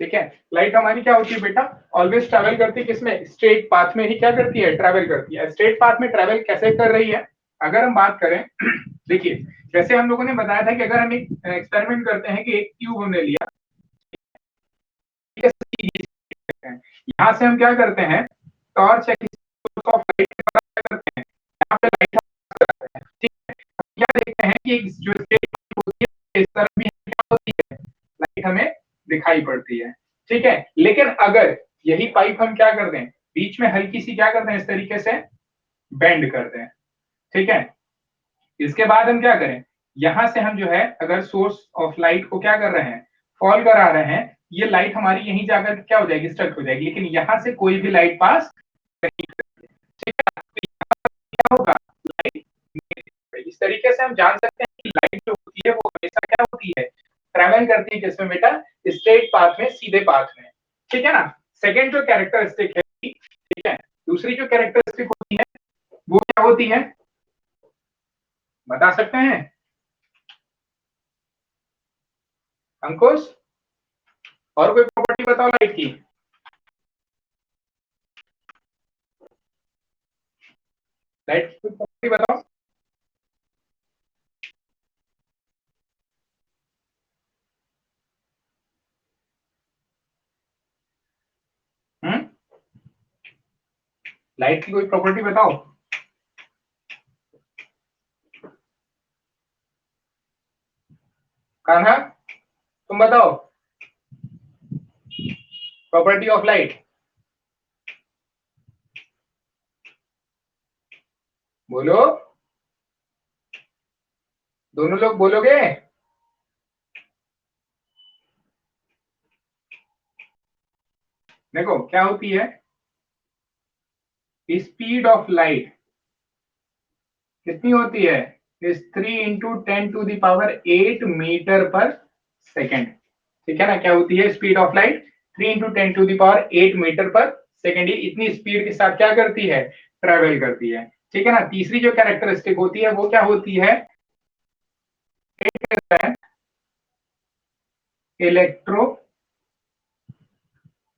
ठीक है, लाइट हमारी क्या होती है बेटा, ऑलवेज ट्रैवल करती है किसमें, स्ट्रेट पाथ में ही क्या करती है, ट्रैवल करती है। स्ट्रेट पाथ में ट्रैवल कैसे कर रही है, अगर हम बात करें देखिए, जैसे हम लोगों ने बताया था कि अगर हम एक एक्सपेरिमेंट करते हैं कि एक ट्यूब हमने लिया, यहाँ से हम क्या करते हैं, टॉर्च या किसी ऑफ लाइट करते हैं, यहाँ पे लाइट करते हैं, ठीक है, क्या देखते हैं कि जो होती है इस तरफ भी क्या होती है, लाइट हमें दिखाई पड़ती है, ठीक है। लेकिन अगर यही पाइप हम क्या कर दें, बीच में हल्की सी क्या करते हैं, इस तरीके से बेंड कर दें, ठीक है, इसके बाद हम क्या करें, यहां से हम जो है अगर सोर्स ऑफ लाइट को क्या कर रहे हैं, फॉल करा रहे हैं, ये लाइट हमारी यहीं जाकर क्या हो जाएगी, स्टक हो जाएगी, लेकिन यहां से कोई भी लाइट पास नहीं करेगी, ठीक है। तो क्या होगा, लाइट इस तरीके से हम जान सकते हैं कि लाइट जो होती है वो हमेशा क्या होती है, ट्रैवल करती है किसमें बेटा, स्ट्रेट पाथ में, सीधे पाथ में, ठीक है ना। सेकेंड जो कैरेक्टरिस्टिक है, ठीक है, दूसरी जो कैरेक्टरिस्टिक होती है वो क्या होती है, बता सकते हैं अंकुश, और कोई प्रॉपर्टी बताओ लाइट की, लाइट की कोई प्रॉपर्टी बताओ। लाइट की कोई प्रॉपर्टी बताओ, कान्हा तुम बताओ, प्रॉपर्टी ऑफ लाइट बोलो, दोनों लोग बोलोगे, देखो क्या होती है, स्पीड ऑफ लाइट कितनी होती है, इस 3 × 10⁸ ठीक है ना, क्या होती है स्पीड ऑफ लाइट, 3 × 10⁸ ये इतनी स्पीड के साथ क्या करती है, ट्रेवल करती है, ठीक है ना। तीसरी जो कैरेक्टरिस्टिक होती है वो क्या होती है, इलेक्ट्रो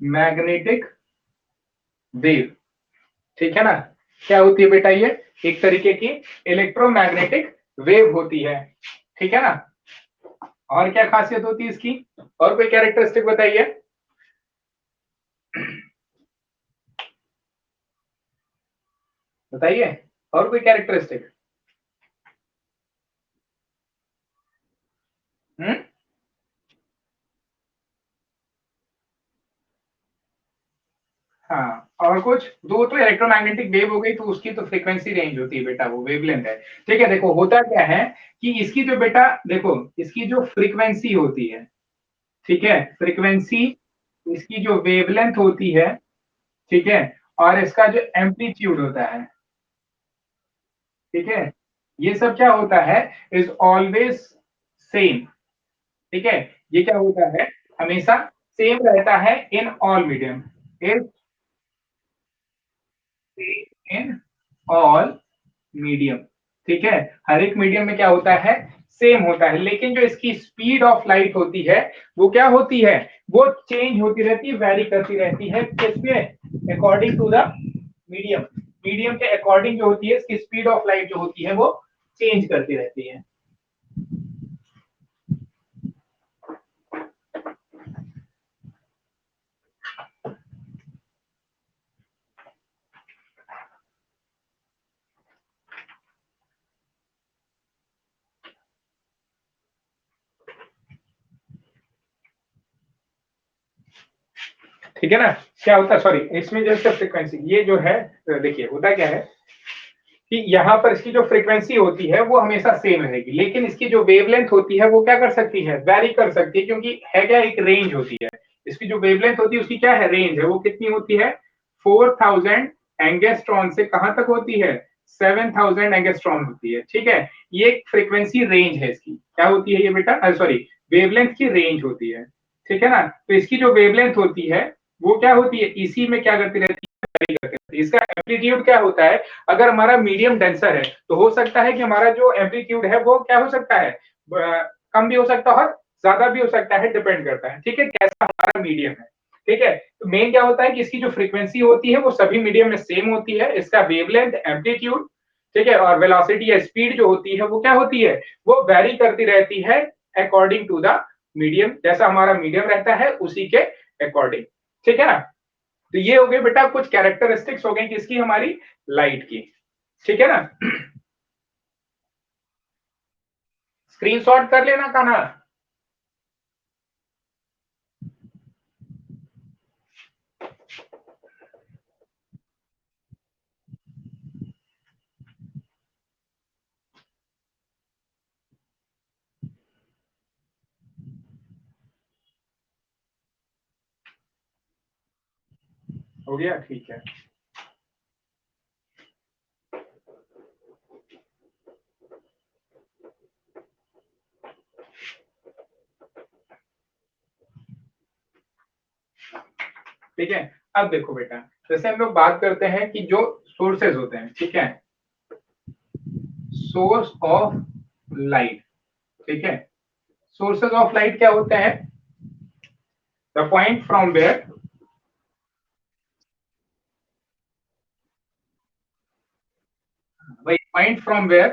मैग्नेटिक वेव, ठीक है ना, क्या होती है बेटा, ये एक तरीके की इलेक्ट्रोमैग्नेटिक वेव होती है, ठीक है ना। और क्या खासियत होती है इसकी, और कोई कैरेक्टरिस्टिक बताइए, बताइए और कोई कैरेक्टरिस्टिक। हाँ, और कुछ, दो तो इलेक्ट्रोमैग्नेटिक वेव हो गई, तो उसकी तो फ्रीक्वेंसी रेंज होती है बेटा, वो वेवलेंथ है, ठीक है। देखो होता क्या है कि इसकी जो बेटा, देखो इसकी जो फ्रीक्वेंसी होती है, ठीक है, फ्रीक्वेंसी, इसकी जो वेवलेंथ होती है, ठीक है, और इसका जो एम्पलीट्यूड होता है, ठीक है, ये सब क्या होता है, इज ऑलवेज सेम, ठीक है, ये क्या होता है, हमेशा सेम रहता है in all medium, is in all medium, ठीक है, हर एक मीडियम में क्या होता है, सेम होता है, लेकिन जो इसकी स्पीड ऑफ लाइट होती है वो क्या होती है, वो चेंज होती रहती है, वेरी करती रहती है, किसमें, according to the medium, medium के अकॉर्डिंग जो होती है इसकी स्पीड ऑफ लाइट जो होती है वो चेंज करती रहती है। ठीक है ना, क्या होता है, सॉरी, इसमें जैसे फ्रीक्वेंसी ये जो है, देखिए होता क्या है कि यहाँ पर इसकी जो फ्रीक्वेंसी होती है वो हमेशा सेम रहेगी, लेकिन इसकी जो वेवलेंथ होती है वो क्या कर सकती है, वेरी कर सकती है, क्योंकि है क्या, एक रेंज होती है, इसकी जो वेवलेंथ होती है उसकी क्या है, रेंज है, वो कितनी होती है, 4000 एंगस्ट्रॉन से कहां तक होती है, 7000 एंगस्ट्रॉन होती है, ठीक है। ये एक फ्रीक्वेंसी रेंज है इसकी, क्या होती है ये बेटा, सॉरी, वेवलेंथ की रेंज होती है, ठीक है ना। तो इसकी जो वेवलेंथ होती है वो क्या होती है, इसी में क्या करती रहती है, इसका एम्पलीट्यूड क्या होता है, अगर हमारा मीडियम डेंसर है तो हो सकता है कि हमारा जो एम्पलीट्यूड है वो क्या हो सकता है, कम भी हो सकता है और ज्यादा भी हो सकता है, डिपेंड करता है, ठीक है, कैसा हमारा मीडियम है, ठीक है। तो मेन क्या होता है कि इसकी जो फ्रीक्वेंसी होती है वो सभी मीडियम में सेम होती है, इसका वेवलेंथ, एम्पलीट्यूड, ठीक है, और वेलोसिटी या स्पीड जो होती है वो क्या होती है, वो वेरी करती रहती है अकॉर्डिंग टू द मीडियम, जैसा हमारा मीडियम रहता है उसी के अकॉर्डिंग, ठीक है ना। तो ये हो गए बेटा कुछ कैरेक्टरिस्टिक्स हो गई किसकी, हमारी लाइट की, ठीक है ना। स्क्रीनशॉट कर लेना कान्हा। हो गया, ठीक है। ठीक है, अब देखो बेटा, जैसे हम लोग बात करते हैं कि जो सोर्सेज होते हैं, ठीक है, सोर्स ऑफ लाइट, ठीक है, सोर्सेज ऑफ लाइट क्या होते हैं, द पॉइंट फ्रॉम वेयर, वही पॉइंट फ्रॉम वेयर,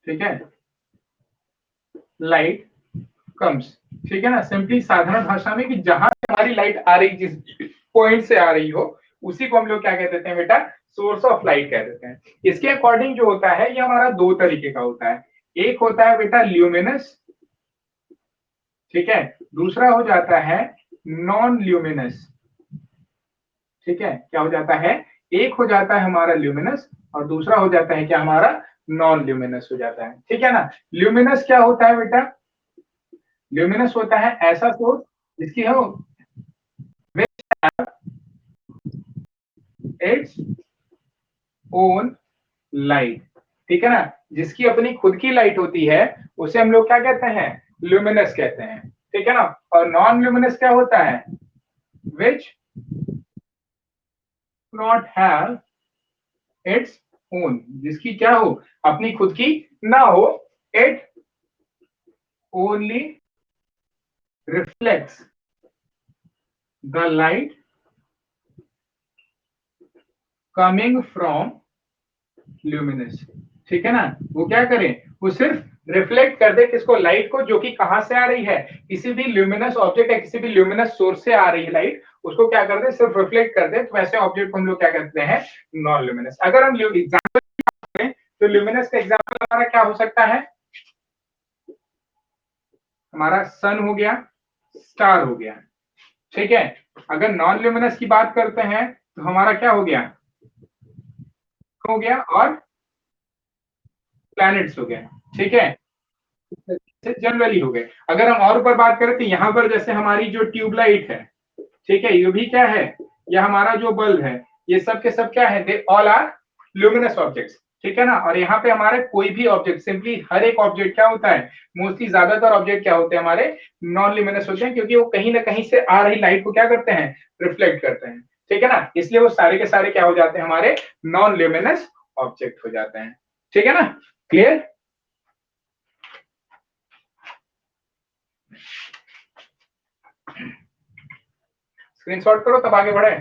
ठीक है, लाइट कम्स, ठीक है ना, सिंपली साधारण भाषा में कि जहां से हमारी लाइट आ रही, जिस पॉइंट से आ रही हो, उसी को हम लोग क्या कह देते हैं बेटा, सोर्स ऑफ लाइट कह देते हैं। इसके अकॉर्डिंग जो होता है ये हमारा दो तरीके का होता है, एक होता है बेटा ल्यूमिनस, ठीक है, दूसरा हो जाता है नॉन ल्यूमिनस, ठीक है, क्या हो जाता है, एक हो जाता है हमारा ल्यूमिनस और दूसरा हो जाता है क्या, हमारा नॉन ल्यूमिनस हो जाता है, ठीक है ना। ल्यूमिनस क्या होता है बेटा, ल्यूमिनस होता है ऐसा सोर्स जिसकी हो इट्स ओन लाइट, ठीक है ना, जिसकी अपनी खुद की लाइट होती है उसे हम लोग क्या कहते हैं, ल्यूमिनस कहते हैं, ठीक है ना। और नॉन ल्यूमिनस क्या होता है, which not have its own, जिसकी क्या हो, अपनी खुद की ना हो, it only reflects the light coming from luminous, ठीक है ना, वो क्या करें, वो सिर्फ रिफ्लेक्ट कर दे किसको, लाइट को, जो कि कहां से आ रही है, किसी भी ल्यूमिनस ऑब्जेक्ट या किसी भी ल्यूमिनस सोर्स से आ रही है लाइट, उसको क्या कर दे, सिर्फ रिफ्लेक्ट कर दे, तो वैसे ऑब्जेक्ट को हम लोग क्या कहते हैं, नॉन ल्यूमिनस। अगर हम एग्जाम्पल करें तो ल्यूमिनस का एग्जाम्पल हमारा क्या हो सकता है, हमारा सन हो गया, स्टार हो गया, ठीक है। अगर नॉन ल्यूमिनस की बात करते हैं तो हमारा क्या हो गया और प्लैनेट्स हो गया, ठीक है, जनरली हो गए। अगर हम और ऊपर बात करें तो यहाँ पर जैसे हमारी जो ट्यूबलाइट है, ठीक है, ये भी क्या है, ये हमारा जो बल्ब है, ये सब के सब क्या है, they all are luminous objects, ठीक है ना। और यहाँ पे हमारे कोई भी ऑब्जेक्ट, सिंपली हर एक ऑब्जेक्ट क्या होता है, मोस्टली ज्यादातर ऑब्जेक्ट क्या होते हैं हमारे, नॉन ल्यूमिनस होते हैं, क्योंकि वो कहीं ना कहीं से आ रही लाइट को क्या करते हैं, रिफ्लेक्ट करते हैं, ठीक है ना, इसलिए वो सारे के सारे क्या हो जाते हैं, हमारे नॉन ल्यूमिनस ऑब्जेक्ट हो जाते हैं, ठीक है ना, क्लियर। स्क्रीनशॉट करो तब आगे बढ़े।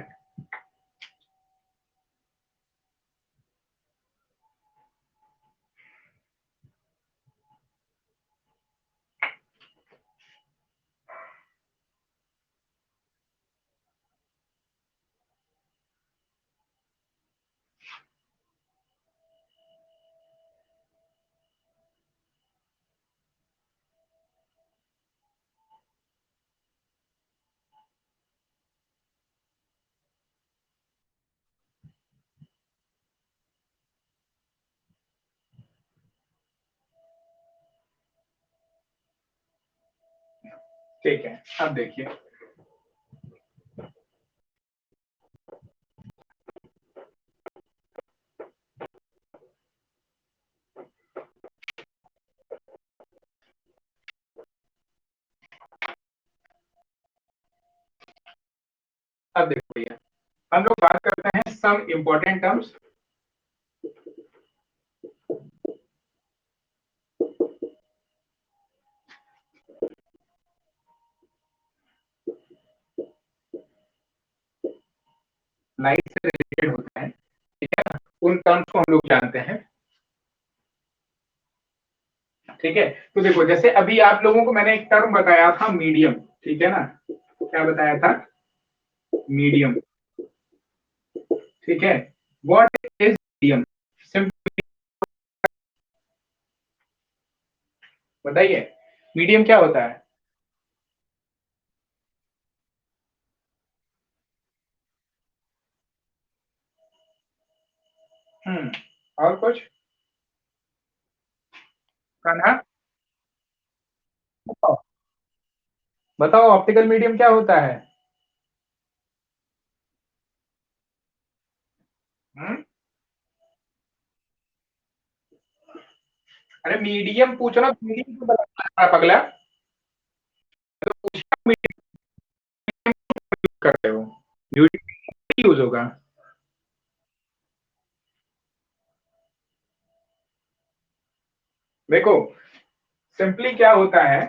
ठीक है, अब देखिए, अब देखो भैया, हम लोग बात करते हैं सम इंपॉर्टेंट टर्म्स, लाइट से रिलेटेड होते हैं, ठीक है ना, उन टर्म्स को हम लोग जानते हैं। ठीक है, तो देखो जैसे अभी आप लोगों को मैंने एक टर्म बताया था मीडियम, ठीक है ना, क्या बताया था, मीडियम, ठीक है, व्हाट इज मीडियम, सिंपल बताइए, मीडियम क्या होता है। और कुछ, कान्हा बताओ, बताओ ऑप्टिकल मीडियम क्या होता है। हम्म अरे मीडियम पूछना, मीडियम क्यों बता पगला, तो उसका मीडियम कर रहे हो, यूज होगा। देखो सिंपली क्या होता है,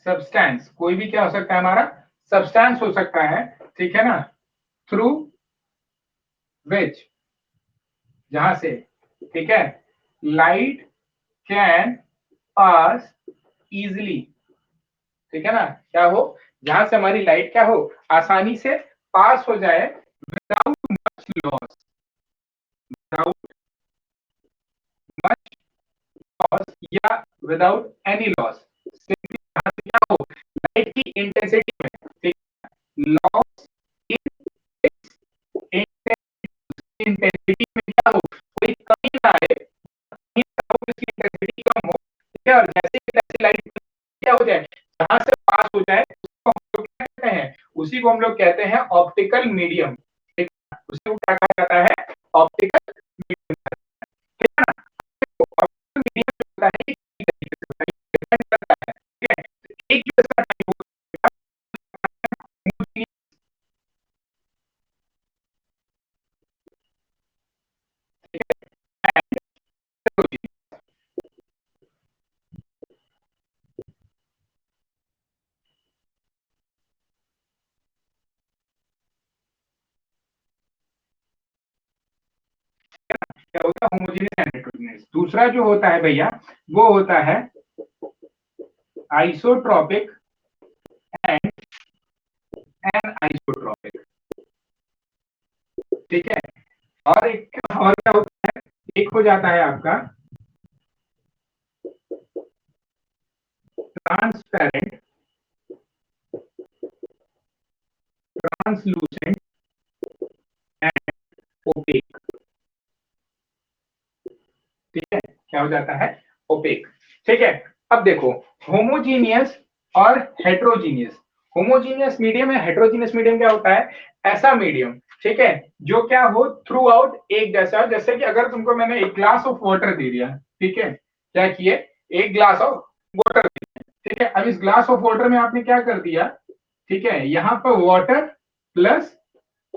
सब्सटेंस कोई भी क्या हो सकता है हमारा, सब्सटेंस हो सकता है, ठीक है ना, थ्रू विच, जहां से, ठीक है, लाइट कैन पास इजिली, ठीक है ना, क्या हो, जहां से हमारी लाइट क्या हो, आसानी से पास हो जाए, without much loss, without much loss या विदाउट एनी लॉस, सिंपली जहां से क्या हो, लाइट की इंटेंसिटी में, ठीक, लॉस इन इंटेंसिटी में क्या हो, कोई कमी ना आए, इसकी इंटेंसिटी कम हो, ठीक है, और जैसे जैसे लाइट क्या हो जाए, जहां से पास हो जाए, उसको हम लोग क्या कहते हैं, उसी को हम लोग कहते हैं ऑप्टिकल मीडियम, ठीक है, उसी को क्या कहा जाता है, ऑप्टिकल मीडियम, ठीक है ना, तो ऑप्टिकल मीडियम होता है डिपेंड करता है, ठीक है, तो एक जो इसका टाइप होगा, क्या होता है, होमोजेनियस एंड हेटेरोजेनियस। दूसरा जो होता है भैया, वो होता है आइसोट्रोपिक एंड एन आइसोट्रोपिक, ठीक है, और एक और क्या होता है, एक हो जाता है आपका ट्रांसपेरेंट, ट्रांसलूसेंट एंड ओपेक, ठीक है, क्या हो जाता है, ओपेक, ठीक है। अब देखो होमोजीनियस और हेट्रोजीनियस, होमोजीनियस मीडियम या हेट्रोजीनियस मीडियम क्या होता है, ऐसा मीडियम, ठीक है, जो क्या हो थ्रू आउट एक जैसा, जैसे कि अगर तुमको मैंने एक ग्लास ऑफ वाटर दे दिया, ठीक है, क्या किए, एक ग्लास ऑफ वाटर, ठीक है, अब इस ग्लास ऑफ वाटर में आपने क्या कर दिया, ठीक है, यहाँ पर वाटर प्लस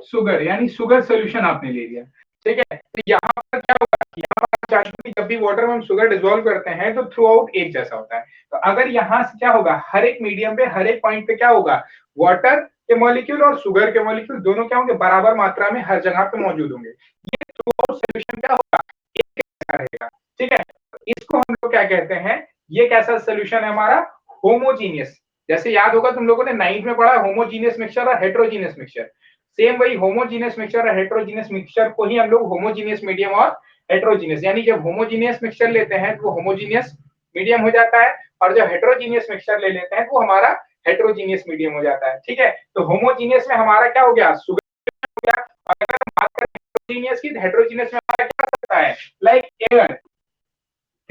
शुगर यानी शुगर सोल्यूशन आपने ले लिया, ठीक है, तो यहाँ पर क्या होगा, यहाँ पर जानते हैं कि जब भी वाटर में हम शुगर डिसॉल्व करते हैं तो थ्रू आउट एक जैसा होता है, तो अगर यहाँ से क्या होगा, हर एक मीडियम पे हर एक पॉइंट पे क्या होगा, वाटर के मॉलिक्यूल और शुगर के मॉलिक्यूल दोनों क्या होंगे, बराबर मात्रा में हर जगह पे मौजूद होंगे, ये थ्रू आउट सोल्यूशन क्या होगा, एक जैसा रहेगा, ठीक है, तो इसको हम लोग क्या कहते हैं, ये कैसा सोल्यूशन है हमारा, होमोजीनियस, जैसे याद होगा तुम लोगों ने नाइन्थ में पढ़ा होमोजीनियस मिक्सचर और हेट्रोजीनियस मिक्सचर, सेम वही होमोजीनियस मिक्सचर और हेट्रोजीनियस मिक्सचर को ही हम लोग होमोजीनियस मीडियम और हेट्रोजीनियस, यानी जब होमोजीनियस मिक्सचर लेते हैं तो वो होमोजीनियस मीडियम हो जाता है, और जब हेट्रोजीनियस मिक्सचर ले लेते हैं तो वो हमारा हेट्रोजीनियस मीडियम हो जाता है, ठीक है, तो होमोजीनियस में हमारा क्या हो गया, शुगर हो गया, और अगर हम बात करें हेट्रोजीनियस की, हेट्रोजीनियस में हमारा क्या हो सकता है, लाइक एयर,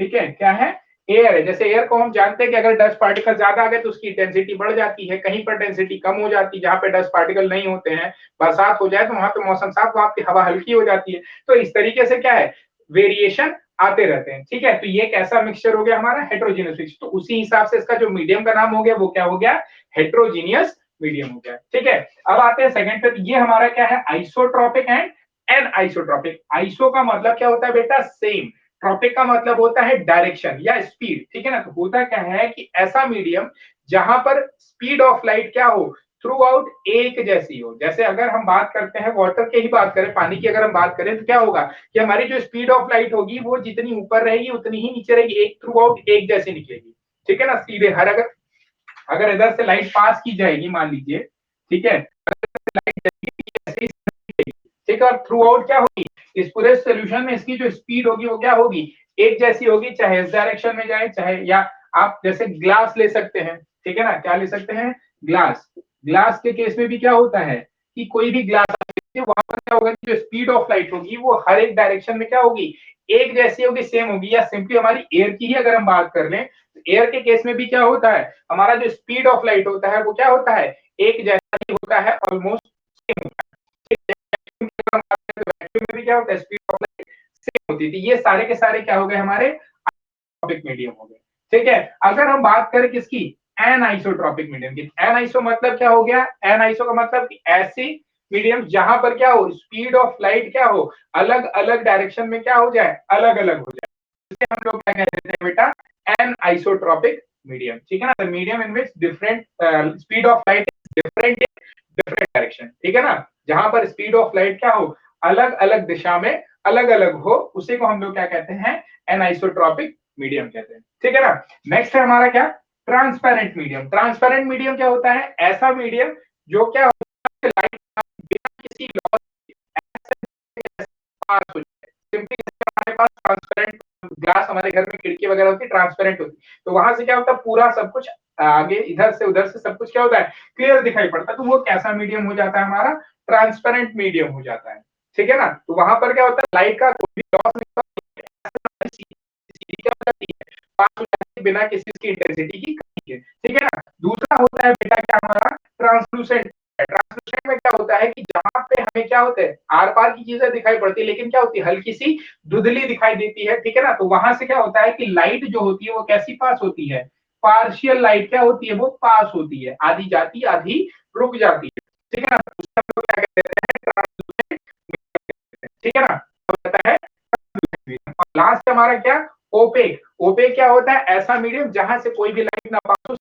ठीक है, क्या है, एयर है, जैसे एयर को हम जानते हैं कि अगर डस्ट पार्टिकल ज्यादा आ गए तो उसकी डेंसिटी बढ़ जाती है, कहीं पर डेंसिटी कम हो जाती है, जहां पे डस्ट पार्टिकल नहीं होते हैं, बरसात हो जाए तो वहां पे मौसम साफ, वहां की हवा हल्की हो जाती है, तो इस तरीके से क्या है, वेरिएशन आते रहते हैं, ठीक है, तो ये कैसा मिक्सचर हो गया हमारा, हेट्रोजीनियस मिक्सचर, तो उसी हिसाब से इसका जो मीडियम का नाम हो गया वो क्या हो गया, हेट्रोजीनियस मीडियम हो गया, ठीक है। अब आते हैं सेकंड पे, तो ये हमारा क्या है, isotropic and anisotropic, iso का मतलब क्या होता है बेटा, सेम, ट्रॉपिक का मतलब होता है डायरेक्शन या स्पीड, ठीक है ना, तो होता क्या है कि ऐसा मीडियम जहां पर स्पीड ऑफ लाइट क्या हो, थ्रू आउट एक जैसी हो। जैसे अगर हम बात करते हैं वाटर की ही बात करें, पानी की अगर हम बात करें तो क्या होगा कि हमारी जो स्पीड ऑफ लाइट होगी वो जितनी ऊपर रहेगी उतनी ही नीचे रहेगी, एक थ्रू आउट एक जैसी निकलेगी, ठीक है ना। सीधे हर अगर अगर इधर से लाइट पास की जाएगी मान लीजिए, ठीक है, लाइट जाएगी ऐसे ही निकलेगी, ठीक है। और थ्रू आउट क्या होगी, इस पूरे सोल्यूशन में इसकी जो स्पीड होगी वो क्या होगी, एक जैसी होगी, चाहे इस डायरेक्शन में जाए चाहे, या आप जैसे ग्लास ले सकते हैं, ठीक है ना, क्या ले सकते हैं, ग्लास। ग्लास के केस में भी क्या होता है कि कोई भी ग्लास वहां पर क्या होगा, जो स्पीड ऑफ लाइट होगी वो हर एक डायरेक्शन में क्या होगी, एक जैसी होगी, सेम होगी। या सिंपली हमारी एयर की ही अगर हम बात कर लें तो एयर के केस में भी क्या होता है, हमारा जो स्पीड ऑफ लाइट होता है वो क्या होता है, एक जैसा ही होता है, ऑलमोस्ट सेम होता है। वैक्यूम में भी क्या होता है, स्पीड ऑफ लाइट सेम होती थी। ये सारे के सारे क्या हो गए, हमारे आइसोट्रॉपिक मीडियम हो गए, ठीक है। अगर हम बात करें किसकी, एन आइसोट्रॉपिक मीडियम की, एन आइसो मतलब क्या हो गया, एन आइसो का मतलब कि ऐसी मीडियम जहां पर क्या हो, स्पीड ऑफ लाइट क्या हो, अलग अलग डायरेक्शन में क्या हो जाए, अलग अलग हो जाए, इसे हम लोग क्या कहते हैं बेटा, एन आइसोट्रॉपिक मीडियम, ठीक है ना। The medium in which different speed of light different in different direction, ठीक है ना। जहां पर स्पीड ऑफ लाइट क्या हो, अलग अलग दिशा में अलग अलग हो, उसी को हम लोग क्या कहते हैं, एन आइसोट्रॉपिक मीडियम कहते हैं, ठीक है ना। नेक्स्ट है हमारा क्या, ट्रांसपेरेंट मीडियम। ट्रांसपेरेंट मीडियम क्या होता है, ऐसा मीडियम जो क्या होता है, लाइट बिना किसी लॉस पास हो जाए। सिंपली हमारे पास ट्रांसपेरेंट ग्लास, हमारे घर में खिड़की वगैरह होती है ट्रांसपेरेंट होती है, तो वहां से क्या होता है, पूरा सब कुछ आगे इधर से उधर से सब कुछ क्या होता है, क्लियर दिखाई पड़ता है। तो वो कैसा मीडियम हो जाता है, हमारा ट्रांसपेरेंट मीडियम हो जाता है, ठीक है ना। तो वहां पर क्या होता है, लाइट का कोई भी लॉस नहीं होता, सीधी क्या हो जाती है, पास हो जाती है बिना किसी की इंटेंसिटी की कमी के, ठीक है ना। दूसरा होता है बेटा क्या हमारा, ट्रांसलूसेंट। ट्रांसलूसेंट में क्या होता है कि जहां पे हमें क्या होता है, आर पार की चीजें दिखाई पड़ती है लेकिन क्या होती है, हल्की सी धुंधली दिखाई देती है, ठीक है ना। तो वहां से क्या होता है कि लाइट जो होती है वो कैसी पास होती है, पार्शियल लाइट क्या होती है, वो पास होती है, आधी जाती आधी रुक जाती है, ठीक है ना। उसका हम लोग क्या कहते हैं, ट्रांसलूसेंट, ठीक है ना। होता है लास्ट हमारा क्या, ओपेक। ओपेक क्या होता है, ऐसा मीडियम जहां से कोई भी लाइट ना पास हो,